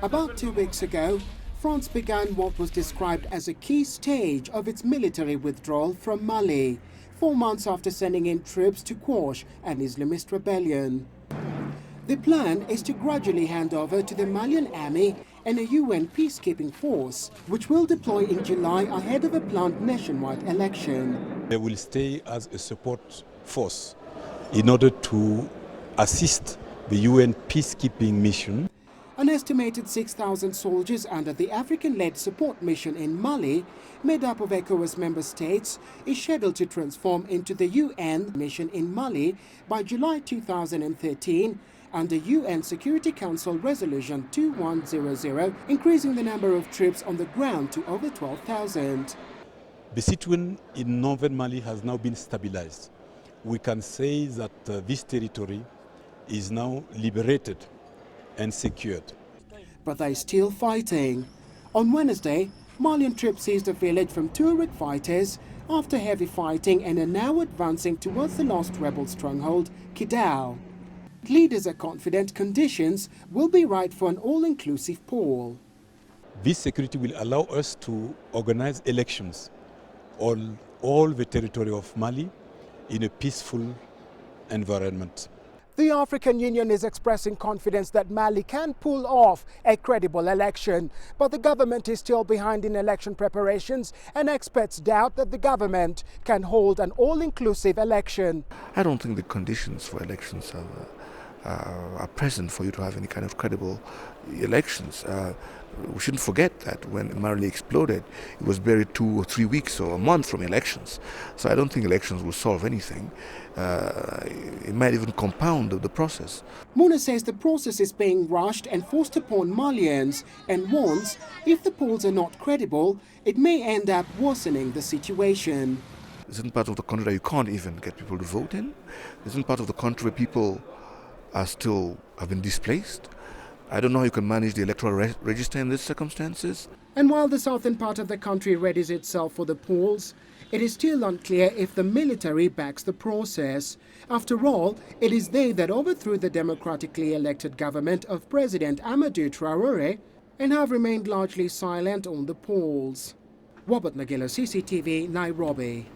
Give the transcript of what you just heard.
About 2 weeks ago, France began what was described as a key stage of its military withdrawal from Mali, 4 months after sending in troops to quash an Islamist rebellion. The plan is to gradually hand over to the Malian army and a UN peacekeeping force, which will deploy in July ahead of a planned nationwide election. They will stay as a support force in order to assist the UN peacekeeping mission. An estimated 6,000 soldiers under the African-led support mission in Mali, made up of ECOWAS member states, is scheduled to transform into the UN mission in Mali by July 2013 under UN Security Council Resolution 2100, increasing the number of troops on the ground to over 12,000. The situation in northern Mali has now been stabilized. We can say that this territory is now liberated and secured. But they're still fighting. On Wednesday, Malian troops seized a village from Tuareg fighters after heavy fighting and are now advancing towards the lost rebel stronghold, Kidal. Leaders are confident conditions will be right for an all-inclusive poll. This security will allow us to organize elections on all the territory of Mali in a peaceful environment. The African Union is expressing confidence that Mali can pull off a credible election, but the government is still behind in election preparations, and experts doubt that the government can hold an all-inclusive election. I don't think the conditions for elections are present for you to have any kind of credible elections. We shouldn't forget that when Mali exploded, it was barely 2 or 3 weeks or a month from elections. So I don't think elections will solve anything. It might even compound the process. Muna says the process is being rushed and forced upon Malians, and warns if the polls are not credible, it may end up worsening the situation. There's certain parts of the country that you can't even get people to vote in. There's certain parts of the country where people have been displaced. I don't know how you can manage the electoral register in these circumstances. And while the southern part of the country readies itself for the polls, it is still unclear if the military backs the process. After all, it is they that overthrew the democratically elected government of President Amadou Traoré and have remained largely silent on the polls. Nagila, CCTV, Nairobi.